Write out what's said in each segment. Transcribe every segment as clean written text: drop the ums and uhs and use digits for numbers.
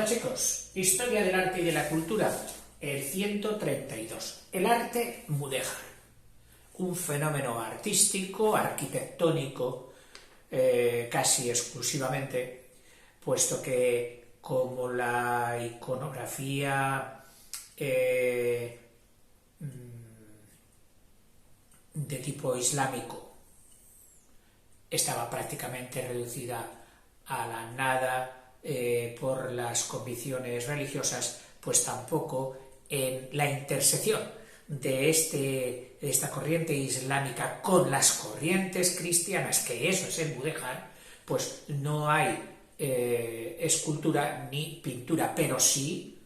Hola chicos, Historia del arte y de la cultura, el 132. El arte mudéjar, un fenómeno artístico, arquitectónico, casi exclusivamente, puesto que como la iconografía de tipo islámico estaba prácticamente reducida a la nada por las convicciones religiosas, pues tampoco en la intersección de esta corriente islámica con las corrientes cristianas, que eso es el mudéjar, pues no hay escultura ni pintura, pero sí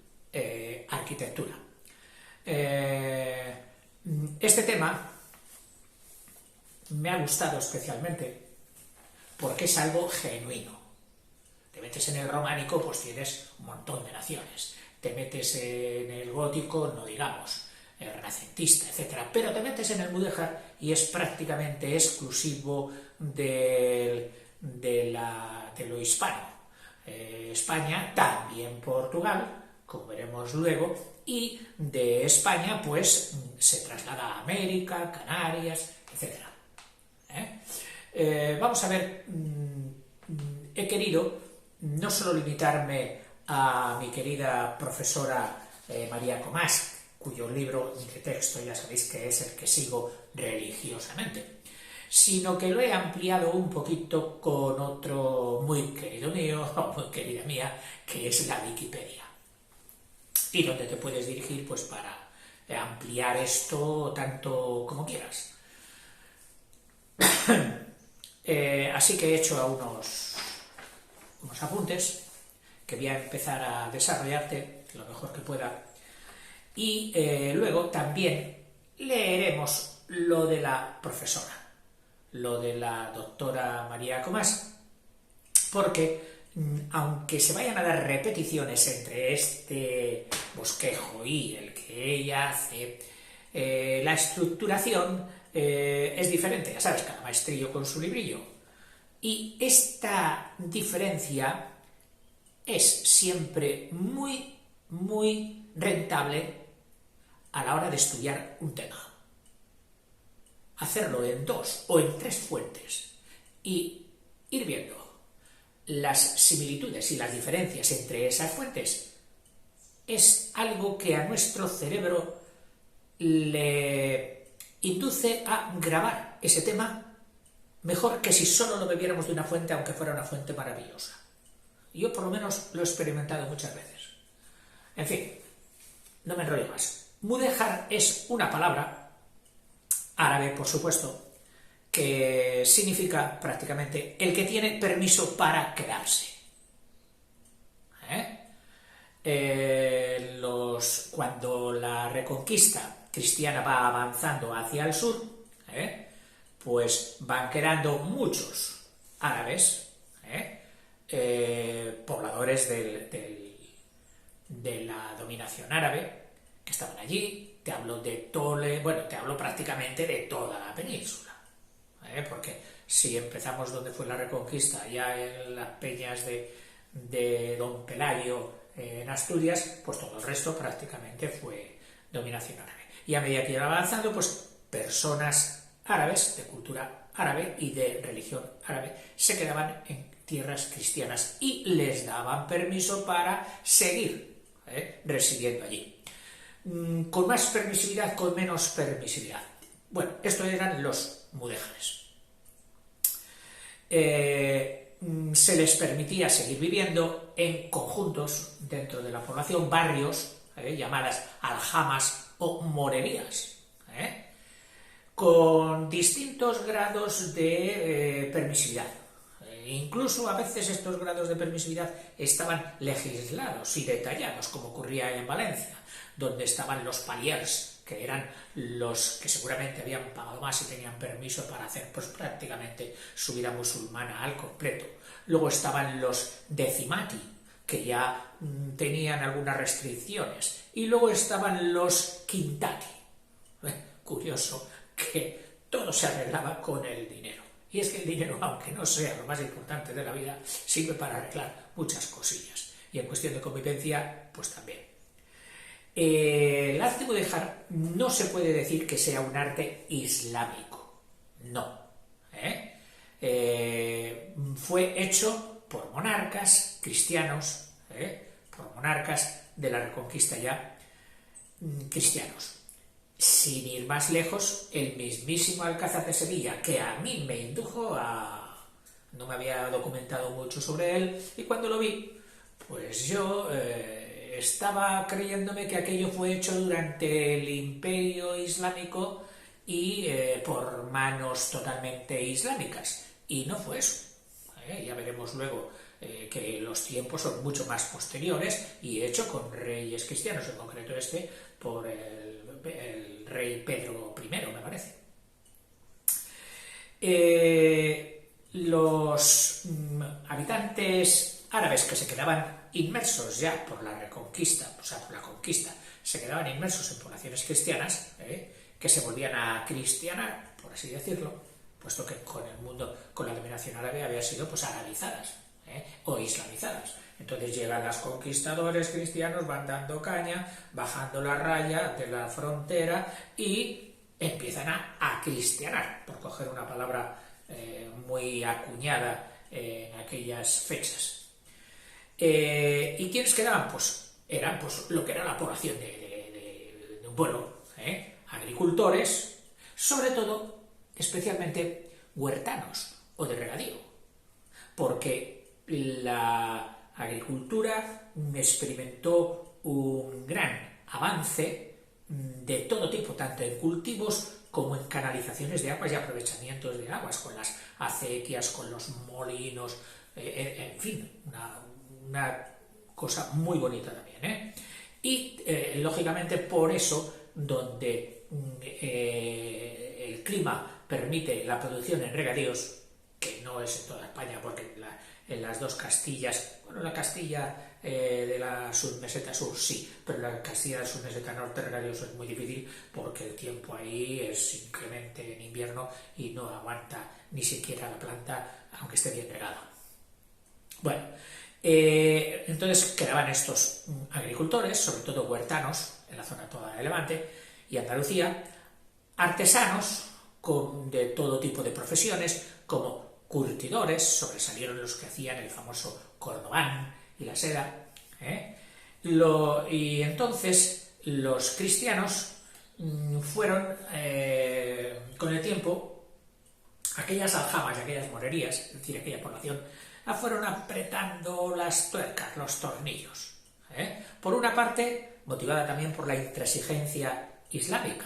arquitectura. Este tema me ha gustado especialmente porque es algo genuino. Te metes en el románico, pues tienes un montón de naciones. Te metes en el gótico, no digamos, el renacentista, etc. Pero te metes en el mudéjar y es prácticamente exclusivo de lo hispano. España, también Portugal, como veremos luego, y de España, pues, se traslada a América, Canarias, etc. Vamos a ver, he querido no solo limitarme a mi querida profesora María Comás, cuyo libro de texto ya sabéis que es el que sigo religiosamente, sino que lo he ampliado un poquito con otro muy querido mío, o muy querida mía, que es la Wikipedia, y donde te puedes dirigir pues para ampliar esto tanto como quieras. Así que he hecho unos apuntes que voy a empezar a desarrollarte lo mejor que pueda, y luego también leeremos lo de la profesora, lo de la doctora María Comás, porque aunque se vayan a dar repeticiones entre este bosquejo y el que ella hace, la estructuración es diferente, ya sabes, cada maestrillo con su librillo, y esta diferencia es siempre muy, muy rentable a la hora de estudiar un tema. Hacerlo en 2 o en 3 fuentes y ir viendo las similitudes y las diferencias entre esas fuentes es algo que a nuestro cerebro le induce a grabar ese tema mejor que si solo lo bebiéramos de una fuente, aunque fuera una fuente maravillosa. Yo por lo menos lo he experimentado muchas veces. En fin, no me enrollo más. Mudéjar es una palabra árabe, por supuesto, que significa prácticamente el que tiene permiso para quedarse. Cuando la reconquista cristiana va avanzando hacia el sur, pues van quedando muchos árabes, pobladores de la dominación árabe, que estaban allí. Te hablo de Tole, bueno, te hablo prácticamente de toda la península, porque si empezamos donde fue la reconquista, ya en las peñas de Don Pelayo en Asturias, pues todo el resto prácticamente fue dominación árabe. Y a medida que iba avanzando, pues personas árabes, de cultura árabe y de religión árabe, se quedaban en tierras cristianas y les daban permiso para seguir residiendo allí. Con más permisividad, con menos permisividad. Bueno, estos eran los mudéjares. Se les permitía seguir viviendo en conjuntos dentro de la población, barrios, llamadas aljamas o morerías, con distintos grados de permisividad. Incluso a veces estos grados de permisividad estaban legislados y detallados, como ocurría en Valencia, donde estaban los paliers, que eran los que seguramente habían pagado más y tenían permiso para hacer pues prácticamente su vida musulmana al completo. Luego estaban los decimati, que ya tenían algunas restricciones, y luego estaban los quintati. Curioso que todo se arreglaba con el dinero. Y es que el dinero, aunque no sea lo más importante de la vida, sirve para arreglar muchas cosillas. y en cuestión de convivencia, pues también. El arte mudéjar no se puede decir que sea un arte islámico, no. Fue hecho por monarcas cristianos, por monarcas de la Reconquista ya cristianos. Sin ir más lejos, el mismísimo Alcázar de Sevilla, que a mí me indujo a... no me había documentado mucho sobre él, y cuando lo vi, pues yo estaba creyéndome que aquello fue hecho durante el Imperio Islámico y por manos totalmente islámicas, y no fue eso. Ya veremos luego que los tiempos son mucho más posteriores y hecho con reyes cristianos, en concreto este por el rey Pedro I, me parece. Los habitantes árabes que se quedaban inmersos ya por la Reconquista, o sea, por la conquista, se quedaban inmersos en poblaciones cristianas, que se volvían a cristianar, por así decirlo, puesto que con el mundo, con la dominación árabe había sido pues arabizadas o islamizadas. Entonces llegan los conquistadores cristianos, van dando caña, bajando la raya de la frontera y empiezan a cristianar, por coger una palabra muy acuñada en aquellas fechas. ¿Y quiénes quedaban? Pues eran pues, lo que era la población de un pueblo, agricultores, sobre todo, especialmente huertanos o de regadío, porque la agricultura experimentó un gran avance de todo tipo, tanto en cultivos como en canalizaciones de aguas y aprovechamientos de aguas, con las acequias, con los molinos, en fin, una cosa muy bonita también. Y, lógicamente, por eso, donde el clima permite la producción en regadíos, que no es en toda España, porque en las dos Castillas, bueno, la Castilla de la submeseta sur sí, pero la Castilla de la submeseta norte regadíos es muy difícil porque el tiempo ahí es inclemente en invierno y no aguanta ni siquiera la planta, aunque esté bien regada. Bueno, entonces quedaban estos agricultores, sobre todo huertanos, en la zona toda de Levante y Andalucía, artesanos de todo tipo de profesiones, como curtidores, sobresalieron los que hacían el famoso cordobán y la seda, y entonces los cristianos fueron, con el tiempo, aquellas aljamas y aquellas morerías, es decir, aquella población, la fueron apretando las tuercas, los tornillos. Por una parte, motivada también por la intransigencia islámica,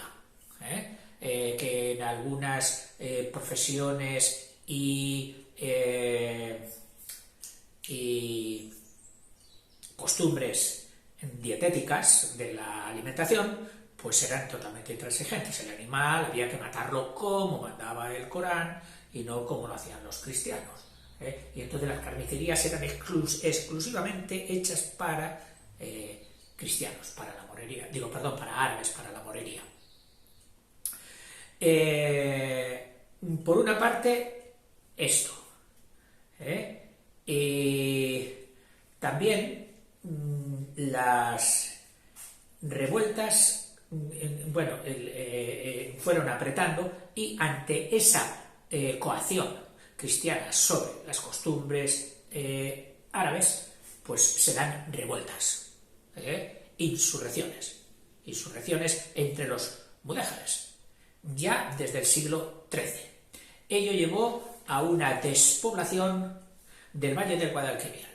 que en algunas profesiones y costumbres dietéticas de la alimentación pues eran totalmente intransigentes. El animal había que matarlo como mandaba el Corán y no como lo hacían los cristianos. Y entonces las carnicerías eran exclusivamente hechas para cristianos, para la morería, para árabes, para la morería. Por una parte, esto. Y también las revueltas, fueron apretando, y ante esa coacción cristiana sobre las costumbres árabes, pues se dan revueltas, insurrecciones entre los mudéjares, ya desde el siglo XIII. Ello llevó a una despoblación del Valle del Guadalquivir,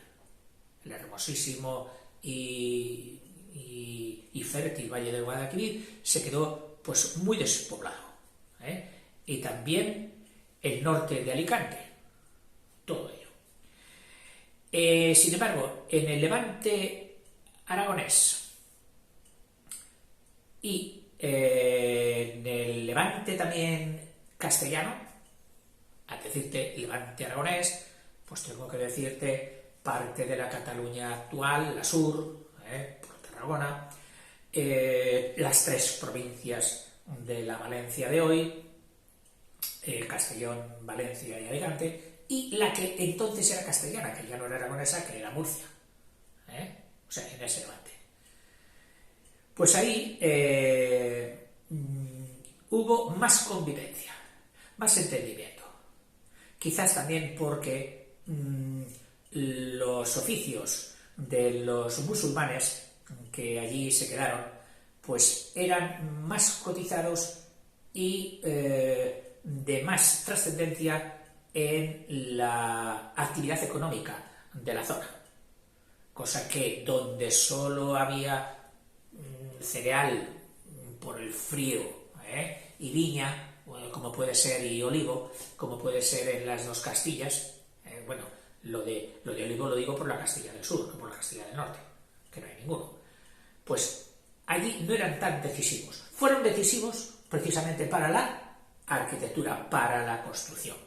el hermosísimo y fértil Valle del Guadalquivir se quedó pues muy despoblado, y también el norte de Alicante, todo ello. Sin embargo, en el Levante aragonés y en el Levante también castellano, al decirte Levante aragonés, pues tengo que decirte parte de la Cataluña actual, la sur, por Tarragona, las tres provincias de la Valencia de hoy, Castellón, Valencia y Alicante, y la que entonces era castellana, que ya no era aragonesa, que era Murcia. sea, en ese levante. Pues ahí hubo más convivencia, más entendimiento. Quizás también porque los oficios de los musulmanes que allí se quedaron, pues eran más cotizados y de más trascendencia en la actividad económica de la zona. Cosa que donde solo había cereal por el frío y viña, como puede ser, y olivo, como puede ser en las dos Castillas, bueno, lo de olivo lo digo por la Castilla del Sur, no por la Castilla del Norte, que no hay ninguno. Pues allí no eran tan decisivos. Fueron decisivos precisamente para la arquitectura, para la construcción.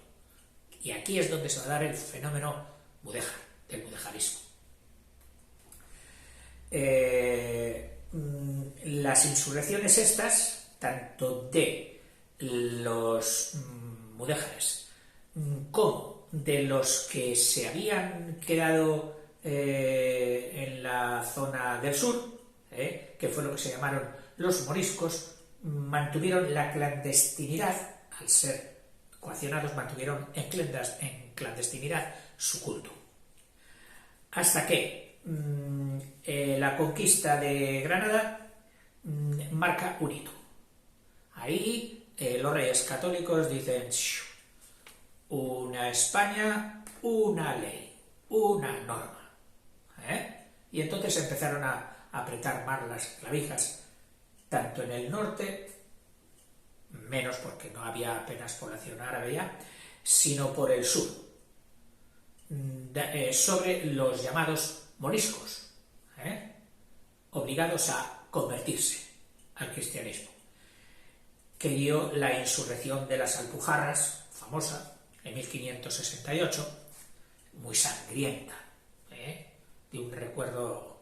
Y aquí es donde se va a dar el fenómeno mudéjar, del mudejarismo. Las insurrecciones estas, tanto de los mudéjares como de los que se habían quedado en la zona del sur, que fue lo que se llamaron los moriscos, mantuvieron la clandestinidad, al ser coaccionados, mantuvieron en clandestinidad su culto. Hasta que la conquista de Granada marca un hito. Ahí los reyes católicos dicen: una España, una ley, una norma. Y entonces empezaron a apretar más las clavijas, tanto en el norte, menos porque no había apenas población árabe ya, sino por el sur, sobre los llamados moriscos, obligados a convertirse al cristianismo, que dio la insurrección de las Alpujarras, famosa, en 1568, muy sangrienta, de un recuerdo,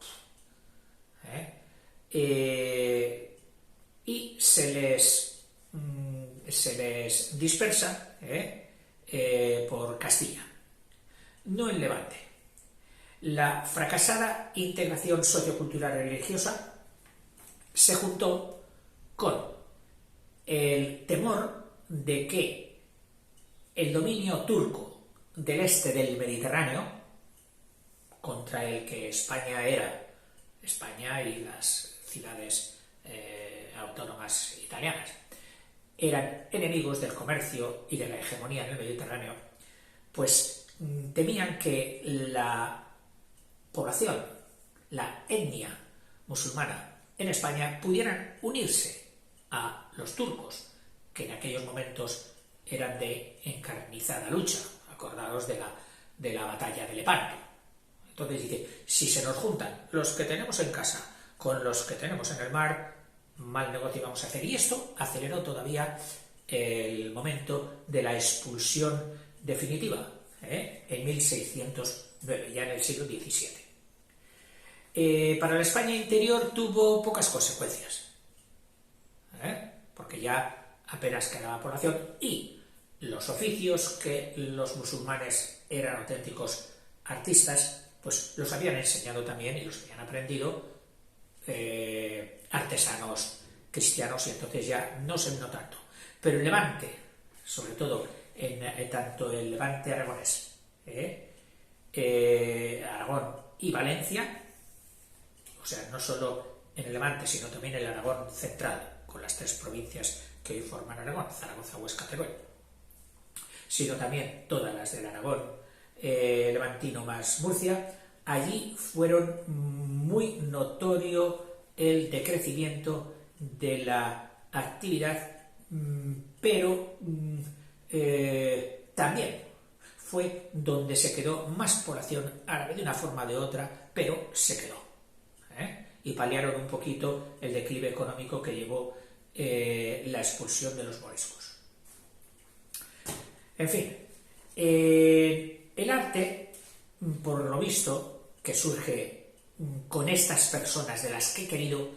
y se les dispersa por Castilla, no en Levante. La fracasada integración sociocultural y religiosa se juntó con el temor de que el dominio turco del este del Mediterráneo, contra el que España y las ciudades autónomas italianas, eran enemigos del comercio y de la hegemonía en el Mediterráneo, pues temían que la población, la etnia musulmana en España, pudieran unirse a los turcos, que en aquellos momentos eran de encarnizada lucha. Acordaos de la batalla de Lepanto. Entonces dice: si se nos juntan los que tenemos en casa con los que tenemos en el mar, mal negocio vamos a hacer. Y esto aceleró todavía el momento de la expulsión definitiva, en 1609, ya en el siglo XVII. Para la España interior tuvo pocas consecuencias, porque ya apenas quedaba población, y los oficios que los musulmanes eran auténticos artistas, pues los habían enseñado también y los habían aprendido artesanos cristianos, y entonces ya no se vino tanto. Pero en Levante, sobre todo en tanto el Levante aragonés, Aragón y Valencia, o sea, no solo en el Levante, sino también en el Aragón central, con las tres provincias que hoy forman Aragón, Zaragoza, Huesca, Teruel, sino también todas las del Aragón levantino más Murcia. Allí fueron muy notorio el decrecimiento de la actividad, pero también fue donde se quedó más población árabe, de una forma o de otra, pero se quedó, y paliaron un poquito el declive económico que llevó la expulsión de los moriscos. En fin, el arte, por lo visto, que surge con estas personas de las que he querido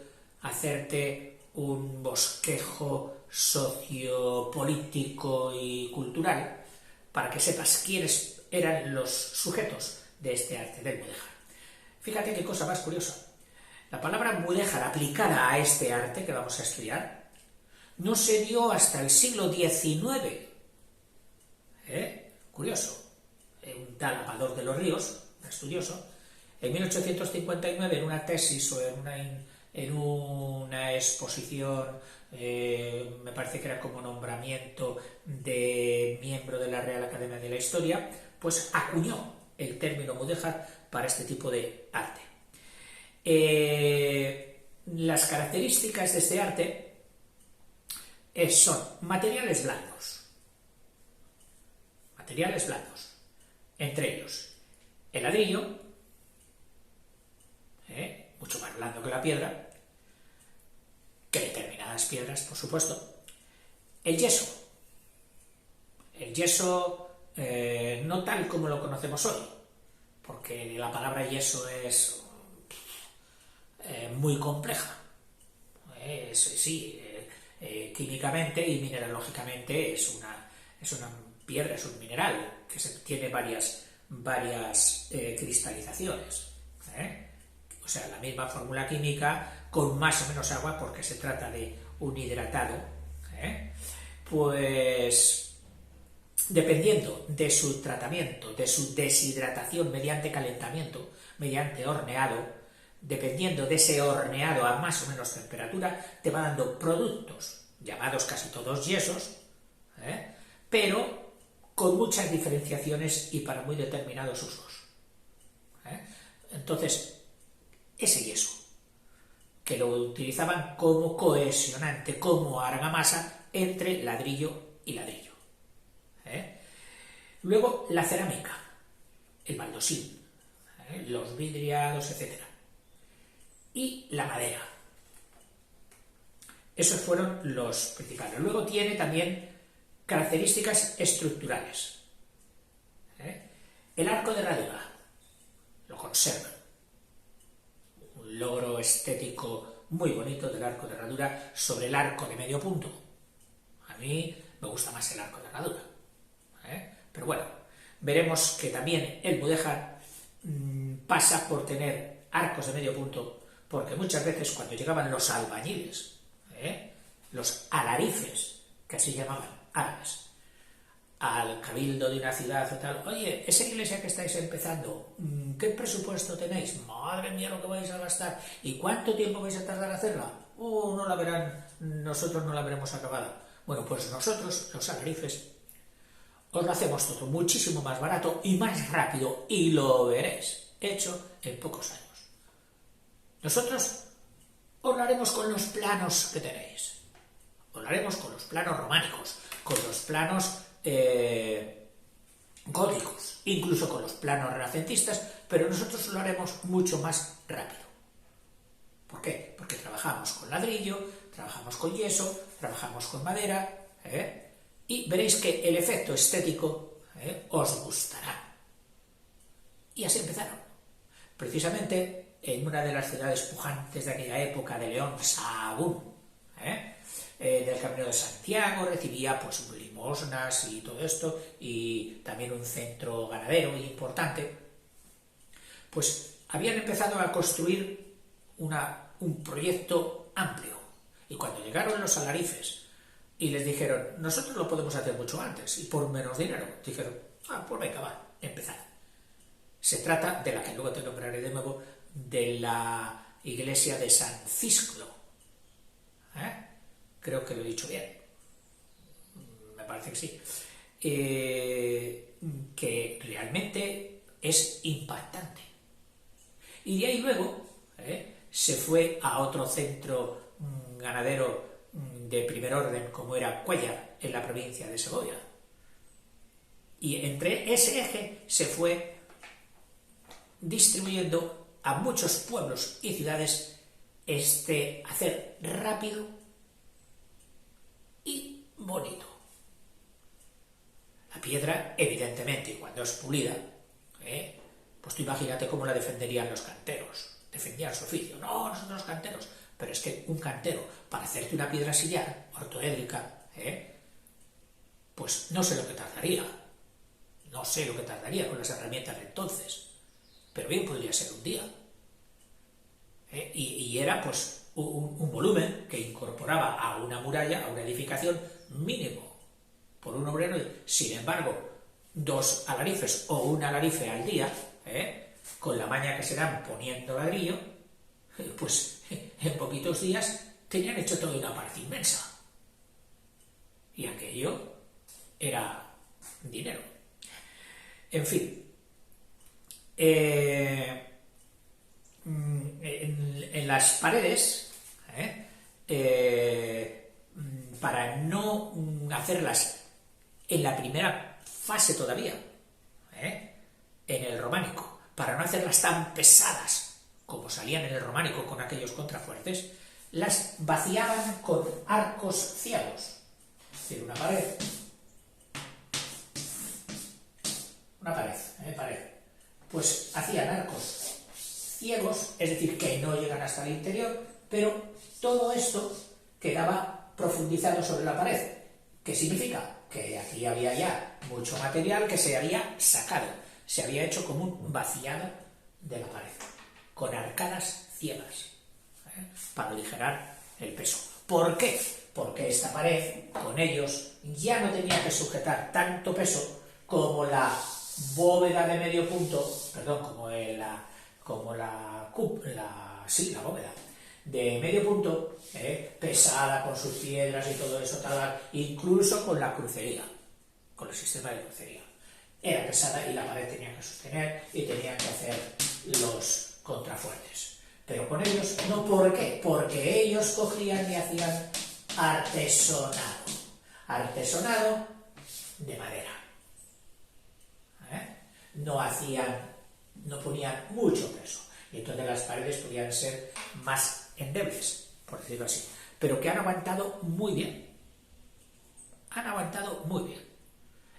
hacerte un bosquejo sociopolítico y cultural, para que sepas quiénes eran los sujetos de este arte del mudéjar. Fíjate qué cosa más curiosa. La palabra mudéjar aplicada a este arte que vamos a estudiar no se dio hasta el siglo XIX. Curioso. Un tal Amador de los Ríos, un estudioso, en 1859, en una tesis o en una exposición, me parece que era como nombramiento de miembro de la Real Academia de la Historia, pues acuñó el término mudéjar para este tipo de arte. Las características de este arte son materiales blandos, entre ellos el ladrillo, mucho más blando que la piedra, que determinadas piedras, por supuesto, el yeso no tal como lo conocemos hoy, porque la palabra yeso es muy compleja, químicamente y mineralógicamente es una piedra, es un mineral que tiene varias cristalizaciones, o sea, la misma fórmula química con más o menos agua, porque se trata de un hidratado, pues dependiendo de su tratamiento, de su deshidratación mediante calentamiento, mediante horneado, dependiendo de ese horneado a más o menos temperatura, te va dando productos llamados casi todos yesos, pero con muchas diferenciaciones y para muy determinados usos. Entonces, ese yeso, que lo utilizaban como cohesionante, como argamasa entre ladrillo y ladrillo. Luego, la cerámica, el baldosín, los vidriados, etc. Y la madera. Esos fueron los principales. Luego tiene también características estructurales. El arco de herradura lo conservan. Un logro estético muy bonito del arco de herradura sobre el arco de medio punto. A mí me gusta más el arco de herradura. Pero bueno, veremos que también el mudéjar pasa por tener arcos de medio punto, porque muchas veces cuando llegaban los albañiles, los alarifes, que así llamaban árabes, al cabildo de una ciudad o tal, oye, esa iglesia que estáis empezando, ¿qué presupuesto tenéis? Madre mía lo que vais a gastar, ¿y cuánto tiempo vais a tardar a hacerla? No la verán, nosotros no la veremos acabada. Bueno, pues nosotros, los alarifes, os lo hacemos todo muchísimo más barato y más rápido, y lo veréis hecho en pocos años. Nosotros os lo haremos con los planos que tenéis, os lo haremos con los planos románicos, con los planos góticos, incluso con los planos renacentistas, pero nosotros lo haremos mucho más rápido. ¿Por qué? Porque trabajamos con ladrillo, trabajamos con yeso, trabajamos con madera, y veréis que el efecto estético os gustará. Y así empezaron. Precisamente en una de las ciudades pujantes de aquella época, de León, Sahagún, del Camino de Santiago, recibía pues limosnas y todo esto, y también un centro ganadero muy importante, pues habían empezado a construir un proyecto amplio. Y cuando llegaron los alarifes y les dijeron, nosotros lo podemos hacer mucho antes y por menos dinero, dijeron, pues venga, va, empezad. Se trata de la que luego te nombraré de nuevo, de la iglesia de San Cisclo. Creo que lo he dicho bien. Me parece que sí. Que realmente es impactante. Y de ahí luego se fue a otro centro ganadero de primer orden, como era Cuéllar, en la provincia de Segovia. Y entre ese eje se fue distribuyendo a muchos pueblos y ciudades hacer rápido y bonito. La piedra, evidentemente, cuando es pulida, pues tú imagínate cómo la defenderían los canteros. Defendían su oficio. No, nosotros los canteros. Pero es que un cantero, para hacerte una piedra sillar ortoédrica, pues no sé lo que tardaría. No sé lo que tardaría con las herramientas de entonces. Pero bien podría ser un día. era pues un volumen que incorporaba a una muralla, a una edificación mínimo por un obrero. Sin embargo, 2 alarifes o un alarife al día, con la maña que se dan poniendo ladrillo, pues en poquitos días tenían hecho toda una parte inmensa. Y aquello era dinero. En fin, en las paredes, para no hacerlas en la primera fase todavía, en el románico, para no hacerlas tan pesadas como salían en el románico con aquellos contrafuertes, las vaciaban con arcos ciegos. Es decir, una pared, pared, pues hacían arcos ciegos, es decir, que no llegan hasta el interior, pero todo esto quedaba profundizado sobre la pared. ¿Qué significa? Que aquí había ya mucho material que se había sacado, se había hecho como un vaciado de la pared, con arcadas ciegas, para aligerar el peso. ¿Por qué? Porque esta pared, con ellos, ya no tenía que sujetar tanto peso como la bóveda de medio punto, perdón, como la bóveda de medio punto, pesada con sus piedras y todo eso, incluso con la crucería, con el sistema de crucería. Era pesada y la pared tenía que sostener y tenía que hacer los contrafuertes. Pero con ellos no. ¿Por qué? Porque ellos cogían y hacían artesonado de madera. No ponían mucho peso, y entonces las paredes podían ser más endebles, por decirlo así, pero que han aguantado muy bien.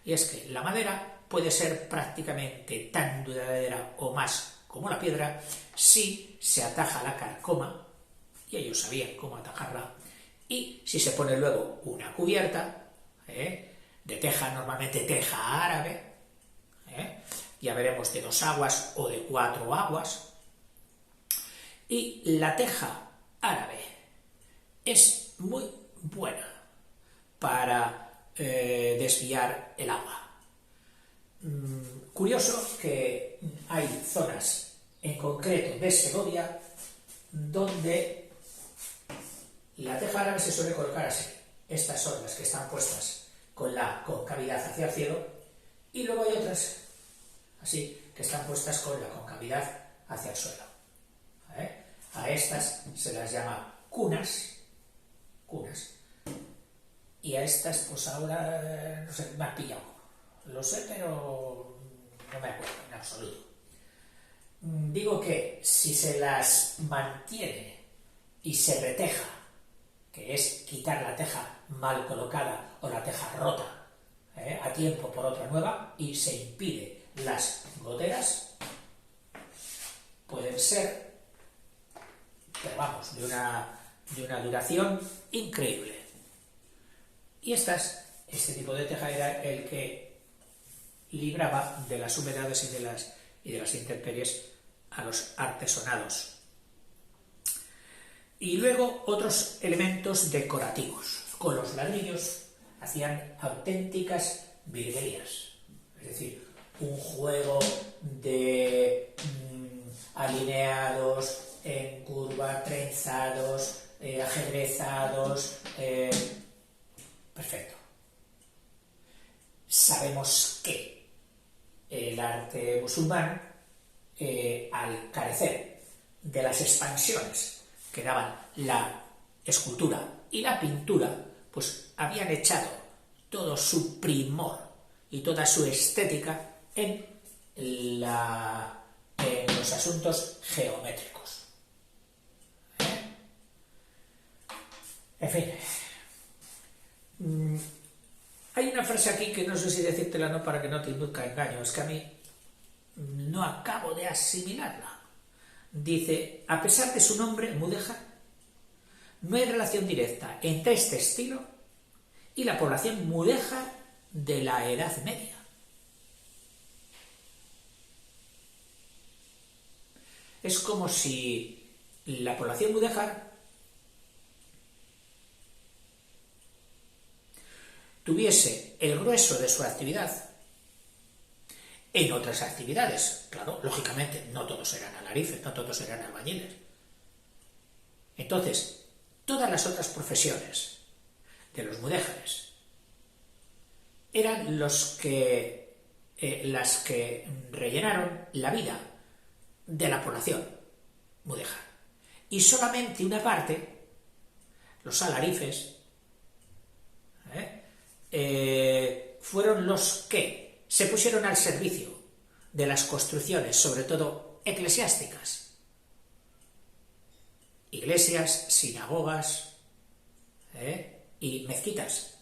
Y es que la madera puede ser prácticamente tan duradera o más como la piedra si se ataja la carcoma, y ellos sabían cómo atajarla, y si se pone luego una cubierta de teja, normalmente teja árabe, ya veremos, de 2 aguas o de 4 aguas. Y la teja árabe es muy buena para desviar el agua. Curioso que hay zonas, en concreto de Segovia, donde la teja árabe se suele colocar así. Estas son las que están puestas con la concavidad hacia el cielo, y luego hay otras así, que están puestas con la concavidad hacia el suelo. A estas se las llama cunas, y a estas, pues ahora, no sé, me has pillado. Lo sé, pero no me acuerdo en absoluto. Digo que si se las mantiene y se reteja, que es quitar la teja mal colocada o la teja rota a tiempo por otra nueva, y se impide las goteras, pueden ser, pero vamos, de una duración increíble. Y este tipo de teja era el que libraba de las humedades y de las intemperies a los artesonados. Y luego otros elementos decorativos. Con los ladrillos hacían auténticas virguerías, es decir, un juego de alineados en curva, trenzados, ajedrezados, perfecto. Sabemos que el arte musulmán, al carecer de las expansiones que daban la escultura y la pintura, pues habían echado todo su primor y toda su estética en los asuntos geométricos. En fin, hay una frase aquí que no sé si decírtela o no para que no te induzca engaño, es que a mí no acabo de asimilarla. Dice: a pesar de su nombre, mudéjar, no hay relación directa entre este estilo y la población mudéjar de la Edad Media. Es como si la población mudéjar tuviese el grueso de su actividad en otras actividades. Claro, lógicamente, no todos eran alarices, no todos eran albañiles. Entonces, todas las otras profesiones de los mudéjares eran las que rellenaron la vida de la población mudéjar. Y solamente una parte, los alarifes, fueron los que se pusieron al servicio de las construcciones, sobre todo eclesiásticas, iglesias, sinagogas y mezquitas,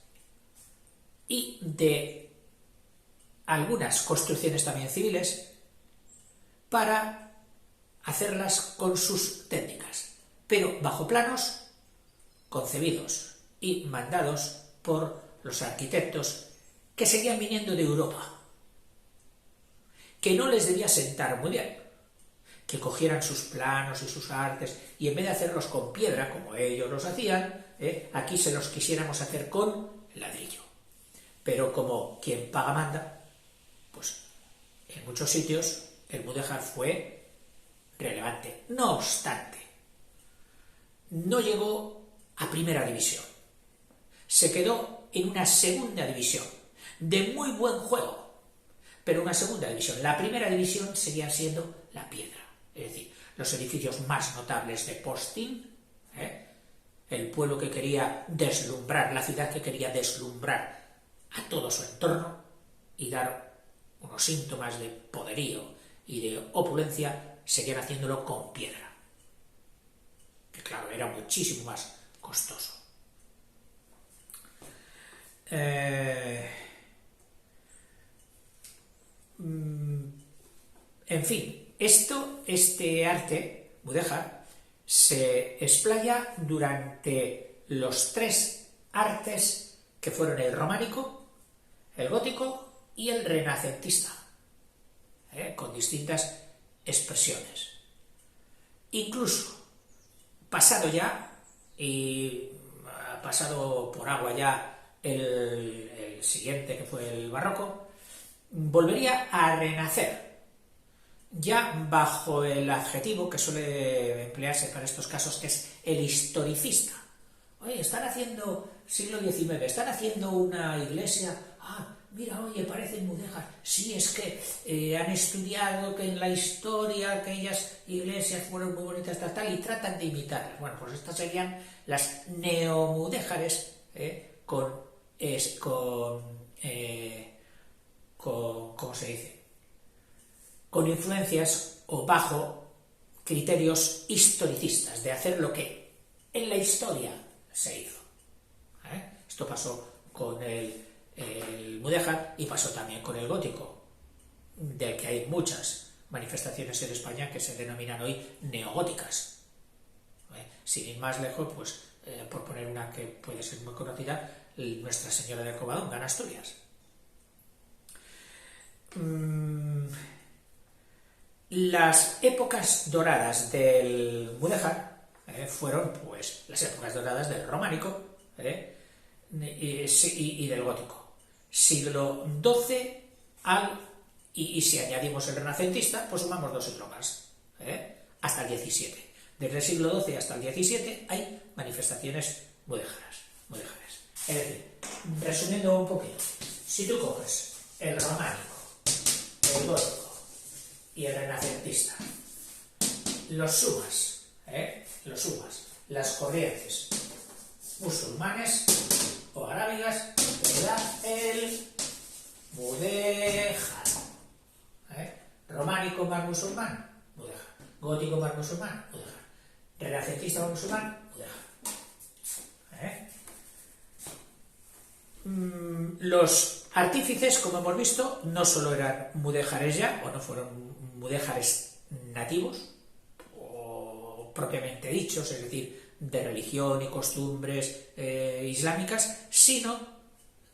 y de algunas construcciones también civiles para hacerlas con sus técnicas, pero bajo planos concebidos y mandados por los arquitectos que seguían viniendo de Europa, que no les debía sentar muy bien, que cogieran sus planos y sus artes y en vez de hacerlos con piedra, como ellos los hacían, aquí se los quisiéramos hacer con ladrillo. Pero como quien paga manda, pues en muchos sitios el mudéjar fue relevante. No obstante, no llegó a primera división. Se quedó en una segunda división, de muy buen juego, pero una segunda división. La primera división seguía siendo la piedra, es decir, los edificios más notables de Postim, el pueblo que quería deslumbrar, la ciudad que quería deslumbrar a todo su entorno y dar unos síntomas de poderío y de opulencia, seguían haciéndolo con piedra, que claro, era muchísimo más costoso. En fin, este arte mudéjar se explaya durante los tres artes que fueron el románico, el gótico y el renacentista, con distintas expresiones. Incluso, pasado por agua ya el siguiente, que fue el barroco, volvería a renacer, ya bajo el adjetivo que suele emplearse para estos casos, que es el historicista. Oye, están haciendo siglo XIX, están haciendo una iglesia, mira, oye, parecen mudéjar. Sí, es que han estudiado que en la historia aquellas iglesias fueron muy bonitas, tal, y tratan de imitarlas. Bueno, pues estas serían las neomudéjares, ¿cómo se dice? Con influencias o bajo criterios historicistas, de hacer lo que en la historia se hizo. Esto pasó con el mudéjar y pasó también con el gótico, del que hay muchas manifestaciones en España que se denominan hoy neogóticas. Sin ir más lejos, pues por poner una que puede ser muy conocida, Nuestra Señora de Covadonga en Asturias. Las épocas doradas del mudéjar fueron pues las épocas doradas del románico y del gótico. Siglo XII y si añadimos el renacentista, pues sumamos 2 siglos más, hasta el XVII. Desde el siglo XII hasta el XVII hay manifestaciones mudéjares. Es decir, resumiendo un poquito, si tú coges el románico, el gótico y el renacentista, los sumas, las corrientes musulmanes o arábigas, te da el mudéjar. Románico más musulmán, mudéjar. Gótico más musulmán, mudéjar. Renacentista más musulmán, mudéjar. Los artífices, como hemos visto, no solo eran mudéjares ya, o no fueron mudéjares nativos, o propiamente dichos, es decir, de religión y costumbres islámicas, sino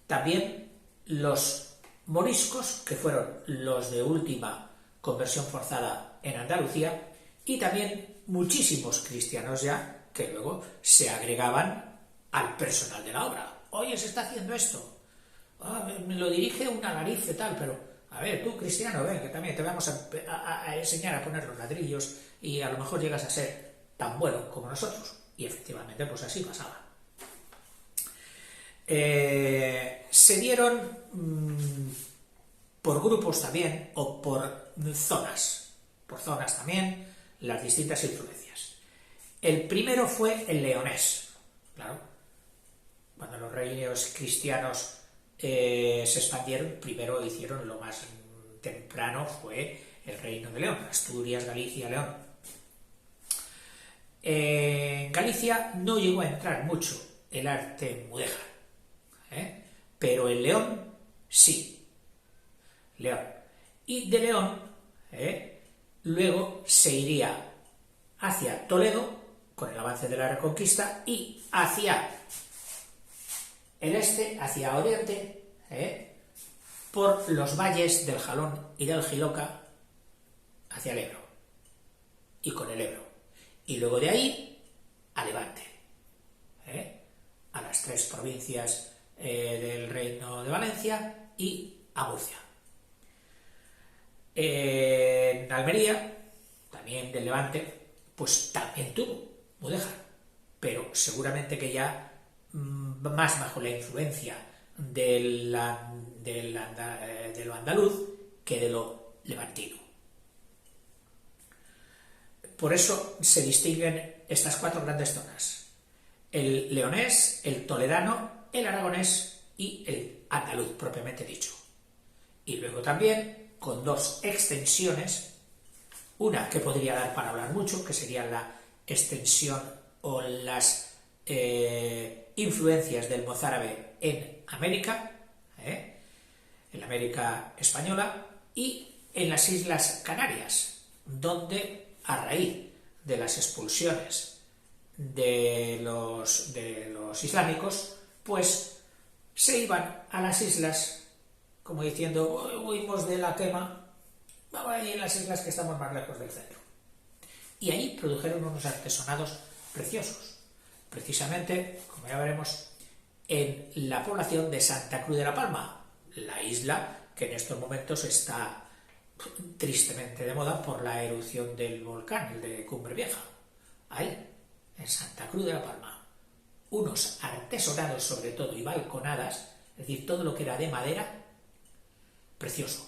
también los moriscos, que fueron los de última conversión forzada en Andalucía, y también muchísimos cristianos ya que luego se agregaban al personal de la obra. Oye, se está haciendo esto. Me lo dirige un alarife tal, pero a ver, tú cristiano, ven, que también te vamos a enseñar a poner los ladrillos y a lo mejor llegas a ser tan bueno como nosotros. Y efectivamente, pues así pasaba. Se dieron por grupos también o por zonas también, las distintas influencias. El primero fue el leonés, claro. Cuando los reinos cristianos se expandieron, primero hicieron lo más temprano fue el reino de León, Asturias, Galicia, León. En Galicia no llegó a entrar mucho el arte mudéjar, pero en León sí. León. Y de León luego se iría hacia Toledo con el avance de la Reconquista y hacia el este, hacia Oriente, por los valles del Jalón y del Jiloca hacia el Ebro y con el Ebro. Y luego de ahí a Levante, a las 3 provincias del Reino de Valencia y a Murcia. En Almería, también del Levante, pues también tuvo mudéjar, pero seguramente que ya más bajo la influencia de lo andaluz que de lo levantino. Por eso se distinguen estas 4 grandes zonas: el leonés, el toledano, el aragonés y el andaluz propiamente dicho. Y luego también con 2 extensiones, una que podría dar para hablar mucho, que sería la extensión o las influencias del mozárabe en América, en la América española, y en las Islas Canarias, donde a raíz de las expulsiones de los islámicos, pues se iban a las islas como diciendo, huimos de la quema, vamos a ir a las islas que estamos más lejos del centro. Y ahí produjeron unos artesonados preciosos, precisamente, como ya veremos, en la población de Santa Cruz de la Palma, la isla que en estos momentos está tristemente de moda por la erupción del volcán, el de Cumbre Vieja. Ahí, en Santa Cruz de la Palma, unos artesonados sobre todo y balconadas, es decir, todo lo que era de madera, precioso,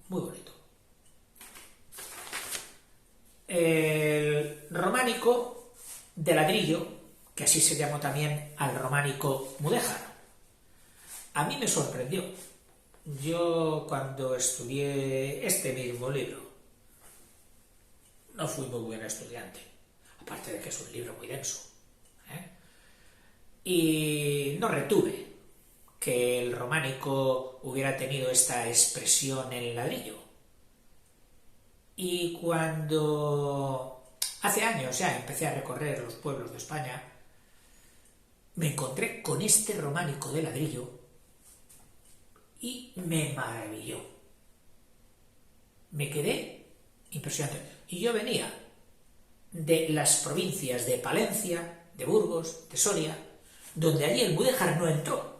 muy bonito. El románico de ladrillo, que así se llamó también al románico mudéjar, a mí me sorprendió. Yo cuando estudié este mismo libro no fui muy buen estudiante, aparte de que es un libro muy denso, y no retuve que el románico hubiera tenido esta expresión en el ladrillo. Y cuando hace años ya empecé a recorrer los pueblos de España, me encontré con este románico de ladrillo y me maravilló. Me quedé impresionante. Y yo venía de las provincias de Palencia, de Burgos, de Soria, donde allí el mudéjar no entró.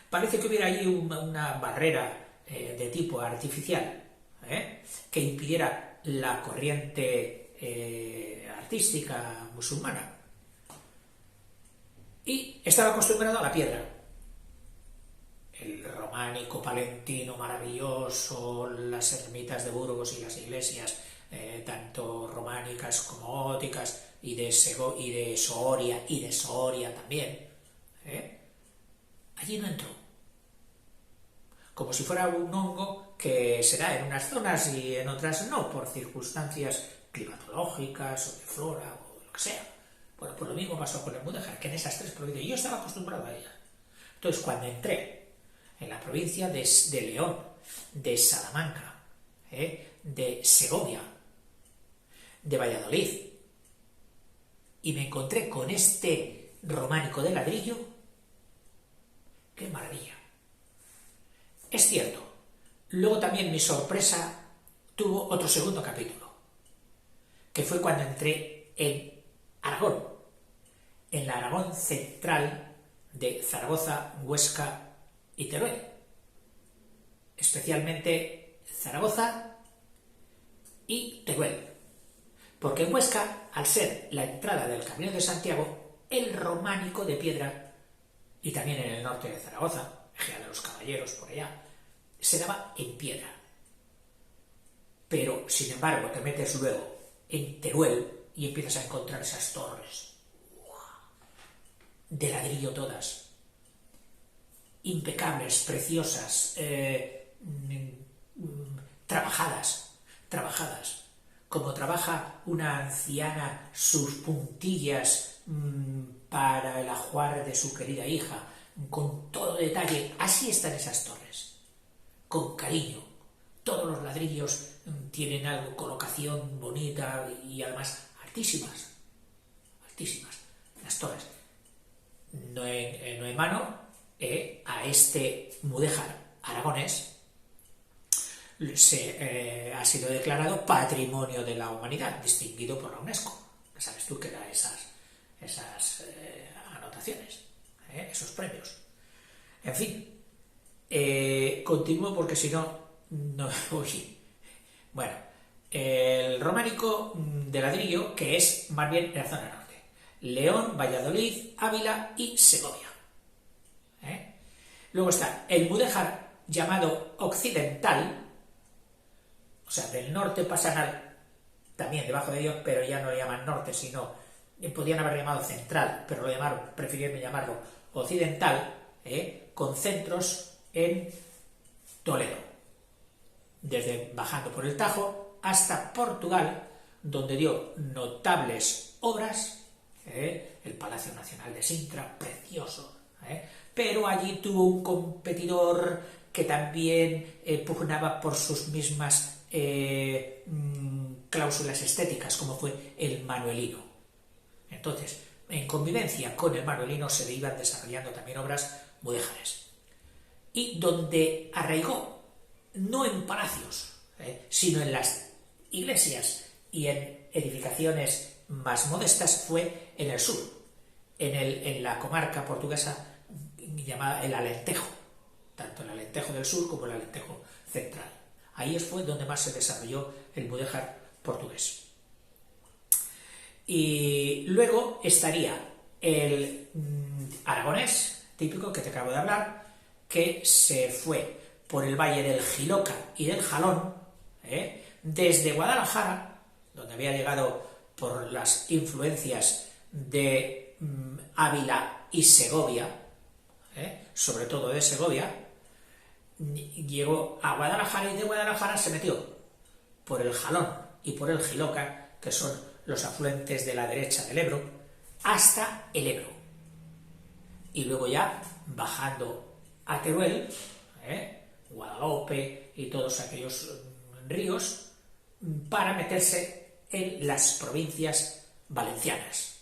Parece que hubiera allí una barrera de tipo artificial que impidiera la corriente artística musulmana. Y estaba acostumbrado a la piedra. El románico palentino maravilloso, las ermitas de Burgos y las iglesias, tanto románicas como góticas, y de Soria también. Allí no entró. Como si fuera un hongo que se da en unas zonas y en otras no, por circunstancias climatológicas o de flora o lo que sea. Bueno, pues lo mismo pasó con el mudéjar, que en esas 3 provincias yo estaba acostumbrado a ella. Entonces, cuando entré en la provincia de León, de Salamanca, de Segovia, de Valladolid, y me encontré con este románico de ladrillo, ¡qué maravilla! Es cierto, luego también mi sorpresa tuvo otro segundo capítulo, que fue cuando entré en Aragón, en la Aragón central de Zaragoza, Huesca y Teruel. Especialmente Zaragoza y Teruel. Porque en Huesca, al ser la entrada del Camino de Santiago, el románico de piedra, y también en el norte de Zaragoza, Ejea de los Caballeros, por allá, se daba en piedra. Pero, sin embargo, te metes luego en Teruel y empiezas a encontrar esas torres de ladrillo todas, impecables, preciosas, trabajadas, como trabaja una anciana sus puntillas para el ajuar de su querida hija, con todo detalle. Así están esas torres, con cariño. Todos los ladrillos tienen algo, colocación bonita y además altísimas, las torres. No en mano, a este mudéjar aragonés ha sido declarado Patrimonio de la Humanidad, distinguido por la UNESCO. Ya sabes tú que da esas anotaciones, esos premios. En fin, continúo porque si no me voy. Bueno, el románico de ladrillo, que es más bien en la zona norte: León, Valladolid, Ávila y Segovia. Luego está el mudéjar llamado occidental, o sea, del norte pasan también debajo de ellos, pero ya no lo llaman norte, sino podían haber llamado central, pero prefirieron llamarlo occidental, con centros en Toledo, desde bajando por el Tajo hasta Portugal, donde dio notables obras, el Palacio Nacional de Sintra, precioso, pero allí tuvo un competidor que también pugnaba por sus mismas cláusulas estéticas, como fue el manuelino. Entonces, en convivencia con el manuelino se iban desarrollando también obras mudéjares. Y donde arraigó, no en palacios, sino en las iglesias y en edificaciones más modestas, fue en el sur, en la comarca portuguesa llamada el Alentejo, tanto el Alentejo del sur como el Alentejo central. Ahí fue donde más se desarrolló el mudéjar portugués. Y luego estaría el aragonés típico que te acabo de hablar, que se fue por el valle del Jiloca y del Jalón, desde Guadalajara, donde había llegado por las influencias de Ávila y Segovia, sobre todo de Segovia, llegó a Guadalajara y de Guadalajara se metió por el Jalón y por el Jiloca, que son los afluentes de la derecha del Ebro, hasta el Ebro. Y luego ya bajando a Teruel, Guadalope y todos aquellos ríos, para meterse en las provincias valencianas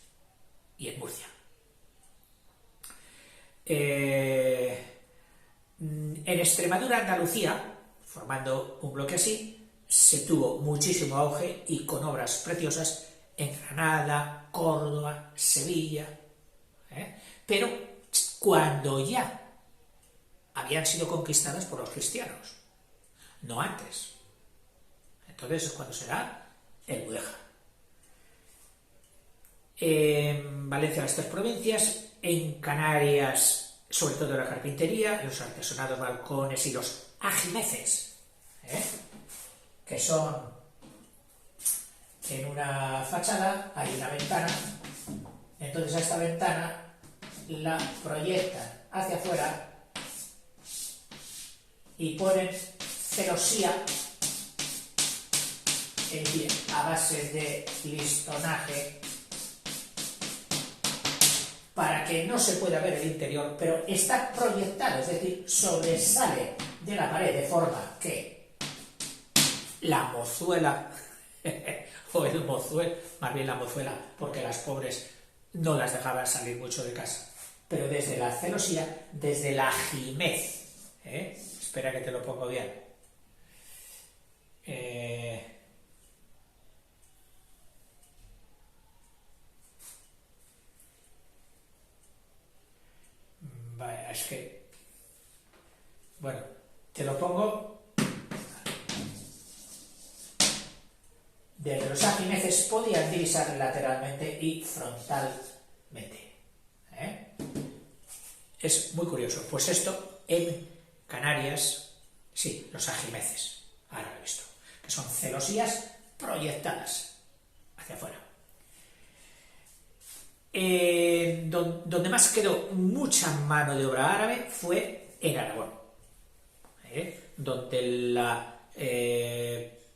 y en Murcia. En Extremadura, Andalucía, formando un bloque así, se tuvo muchísimo auge y con obras preciosas en Granada, Córdoba, Sevilla, pero cuando ya habían sido conquistadas por los cristianos, no antes. Entonces es cuando será el mudéjar. En Valencia las tres provincias, en Canarias sobre todo la carpintería, los artesonados, balcones y los ajimeces, que son en una fachada hay una ventana, entonces a esta ventana la proyectan hacia afuera y ponen celosía en pie a base de listonaje para que no se pueda ver el interior, pero está proyectado, es decir, sobresale de la pared de forma que la mozuela o el mozuelo, más bien la mozuela, porque las pobres no las dejaban salir mucho de casa, pero desde la celosía, desde la ajimez, espera que te lo pongo bien, es que... Bueno, te lo pongo... Desde los ajimeces podían divisar lateralmente y frontalmente. Es muy curioso. Pues esto en Canarias, sí, los ajimeces, ahora lo he visto, que son celosías proyectadas hacia afuera. Donde más quedó mucha mano de obra árabe fue en Aragón, donde la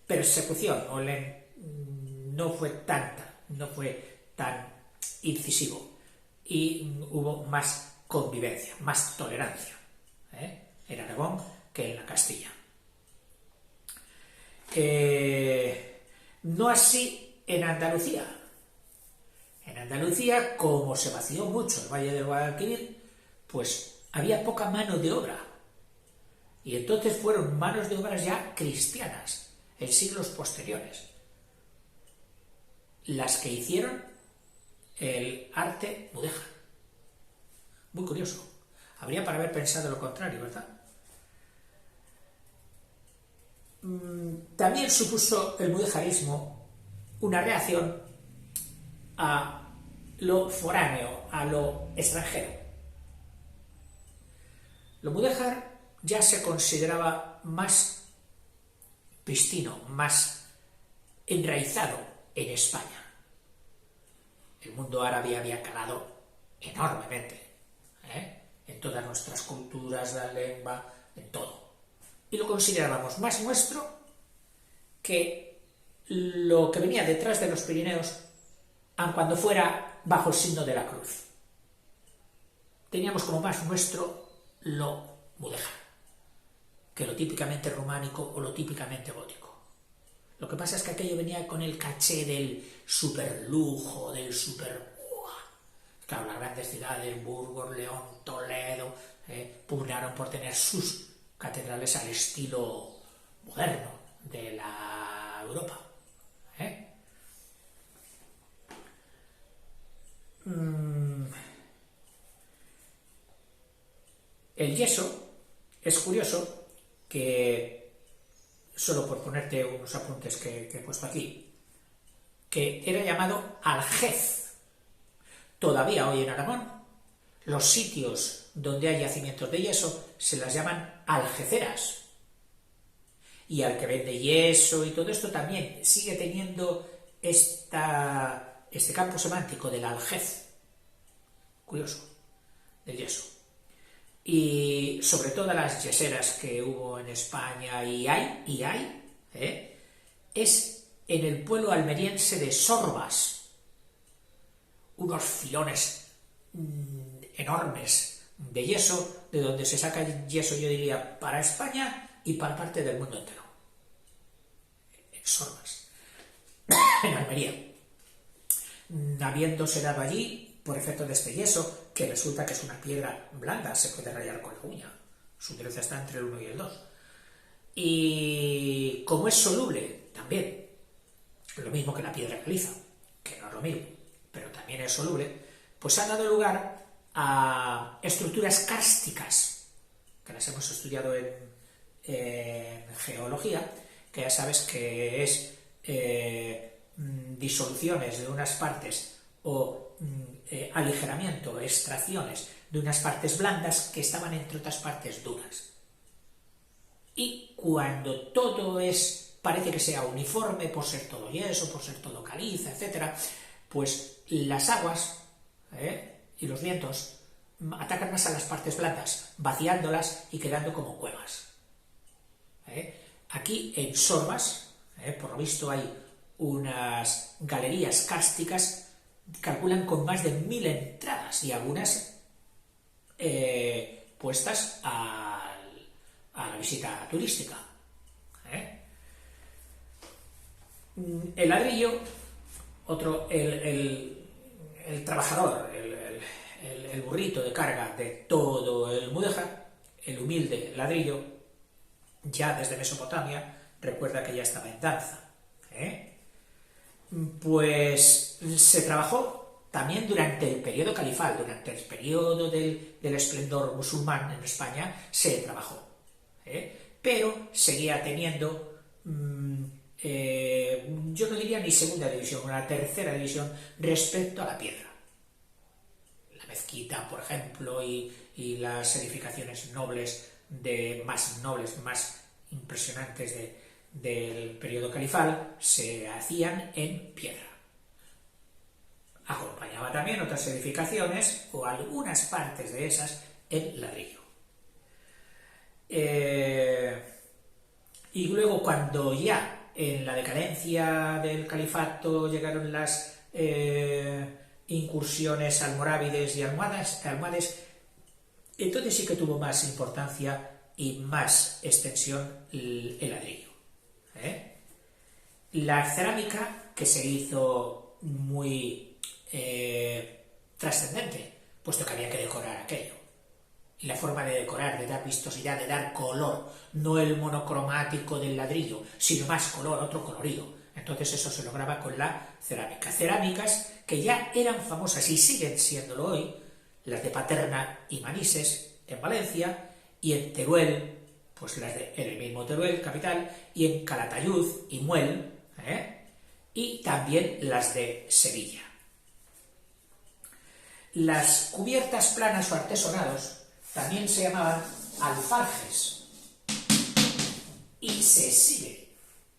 persecución no fue tan incisivo y hubo más convivencia, más tolerancia en Aragón que en la Castilla. No así en Andalucía. En Andalucía, como se vació mucho el Valle del Guadalquivir, pues había poca mano de obra. Y entonces fueron manos de obras ya cristianas, en siglos posteriores, las que hicieron el arte mudéjar. Muy curioso. Habría para haber pensado lo contrario, ¿verdad? También supuso el mudéjarismo una reacción a lo foráneo, a lo extranjero. Lo mudéjar ya se consideraba más pristino, más enraizado en España. El mundo árabe había calado enormemente, en todas nuestras culturas, la lengua, en todo. Y lo considerábamos más nuestro que lo que venía detrás de los Pirineos, aun cuando fuera bajo el signo de la cruz. Teníamos como más nuestro lo mudéjar que lo típicamente románico o lo típicamente gótico. Lo que pasa es que aquello venía con el caché del superlujo, del super... Claro, las grandes ciudades, Burgos, León, Toledo, pugnaron por tener sus catedrales al estilo moderno de la Europa. El yeso es curioso que, solo por ponerte unos apuntes que he puesto aquí, que era llamado aljez. Todavía hoy en Aragón, los sitios donde hay yacimientos de yeso se las llaman aljeceras. Y al que vende yeso y todo esto también sigue teniendo este campo semántico del aljez. Curioso, del yeso. Y sobre todas las yeseras que hubo en España y hay, es en el pueblo almeriense de Sorbas. Unos filones enormes de yeso, de donde se saca el yeso, yo diría, para España y para parte del mundo entero. En Sorbas, en Almería. Habiéndose dado allí, por efecto de este yeso, que resulta que es una piedra blanda, se puede rayar con la uña, su dureza está entre el 1 y el 2. Y como es soluble, también, lo mismo que la piedra caliza, que no es lo mismo, pero también es soluble, pues ha dado lugar a estructuras kársticas, que las hemos estudiado en geología, que ya sabes que es disoluciones de unas partes o aligeramiento, extracciones de unas partes blandas que estaban entre otras partes duras. Y cuando todo parece que sea uniforme, por ser todo yeso, por ser todo caliza, etc., pues las aguas y los vientos atacan más a las partes blandas, vaciándolas y quedando como cuevas. Aquí en Sorbas, por lo visto, hay unas galerías kársticas, calculan con más de 1000 entradas y algunas puestas a la visita turística. El ladrillo, el trabajador, el burrito de carga de todo el mudéjar, el humilde ladrillo, ya desde Mesopotamia, recuerda que ya estaba en danza. Pues se trabajó también durante el periodo califal, durante el periodo del esplendor musulmán en España, se trabajó. Pero seguía teniendo, yo no diría ni segunda división, una tercera división respecto a la piedra. La mezquita, por ejemplo, y las edificaciones más impresionantes del periodo califal se hacían en piedra. Acompañaba también otras edificaciones o algunas partes de esas en ladrillo. Y luego, cuando ya en la decadencia del califato llegaron las incursiones almorávides y almohades, entonces sí que tuvo más importancia y más extensión el ladrillo. La cerámica, que se hizo muy trascendente, puesto que había que decorar aquello. Y la forma de decorar, de dar vistosidad, de dar color, no el monocromático del ladrillo, sino más color, otro colorido. Entonces eso se lograba con la cerámica. Cerámicas que ya eran famosas y siguen siéndolo hoy, las de Paterna y Manises en Valencia, y en Teruel, pues las en el mismo Teruel, capital, y en Calatayud y Muel, y también las de Sevilla. Las cubiertas planas o artesonados también se llamaban alfarjes y se sigue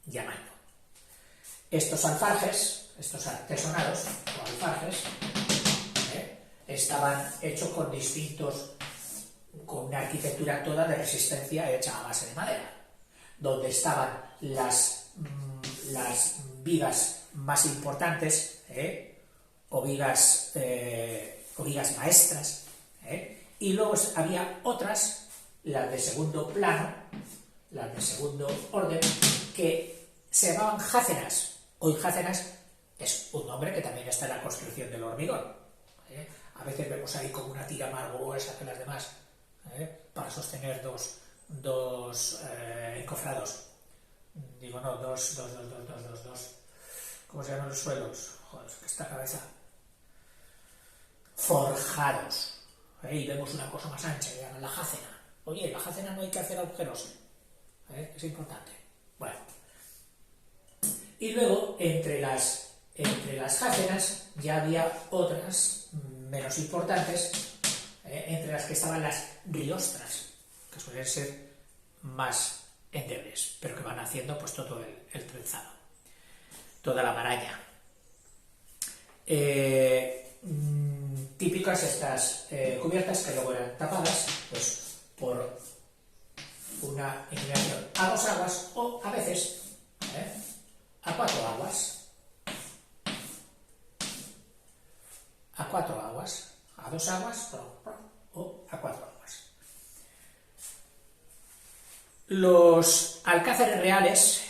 llamando. Estos alfarjes, estos artesonados o alfarjes, estaban hechos con una arquitectura toda de resistencia hecha a base de madera, donde estaban las vigas más importantes, o vigas maestras, y luego había otras, las de segundo plano, las de segundo orden, que se llamaban jácenas. Hoy jácenas es un nombre que también está en la construcción del hormigón. A veces vemos ahí como una tira más gruesa que las demás, para sostener dos encofrados. Digo, no, dos. ¿Cómo se llaman los suelos? Joder, que esta cabeza. Forjados. Y vemos una cosa más ancha, que llaman la jácena. Oye, la jácena no hay que hacer agujeros. Es importante. Bueno. Y luego, entre las jácenas, ya había otras menos importantes, entre las que estaban las riostras, que suelen ser más endebles, pero que van haciendo pues todo el trenzado, toda la maraña. Típicas estas cubiertas, que luego eran tapadas pues por una inclinación a 2 aguas o a veces a 4 aguas. A 4 aguas, a 2 aguas o a 4 aguas. Los alcázares reales,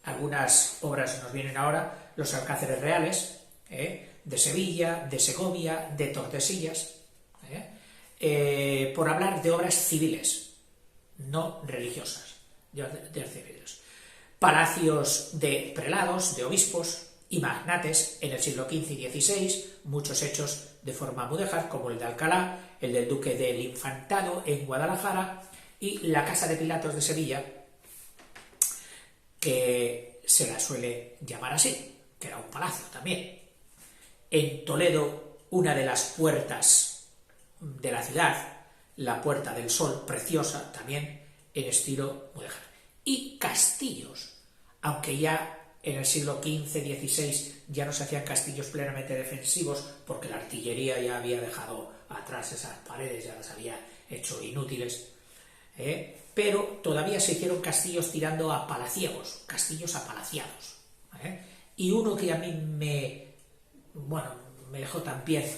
algunas obras nos vienen ahora, los alcázares reales, de Sevilla, de Segovia, de Tordesillas, por hablar de obras civiles, no religiosas, de civiles. Palacios de prelados, de obispos y magnates en el siglo XV y XVI, muchos hechos de forma mudéjar, como el de Alcalá, el del duque del Infantado en Guadalajara y la Casa de Pilatos de Sevilla, que se la suele llamar así, que era un palacio también. En Toledo, una de las puertas de la ciudad, la Puerta del Sol, preciosa, también en estilo mudéjar. Y castillos, aunque ya en el siglo XV-XVI ya no se hacían castillos plenamente defensivos, porque la artillería ya había dejado atrás esas paredes, ya las había hecho inútiles, pero todavía se hicieron castillos tirando a palaciegos, castillos apalaciados. Y uno que a mí me dejó también,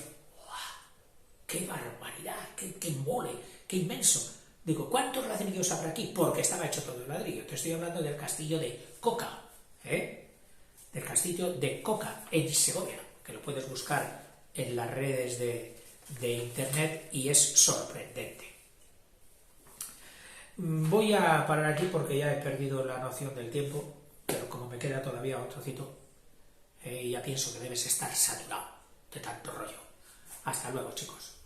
¡qué barbaridad! ¡Qué mole! ¡Qué inmenso! Digo, ¿cuántos ladrillos habrá aquí? Porque estaba hecho todo el ladrillo. Te estoy hablando del castillo de Coca, del castillo de Coca en Segovia, que lo puedes buscar en las redes de internet y es sorprendente. Voy a parar aquí porque ya he perdido la noción del tiempo, pero como me queda todavía un trocito, ya pienso que debes estar saturado. de tanto rollo. Hasta luego, chicos.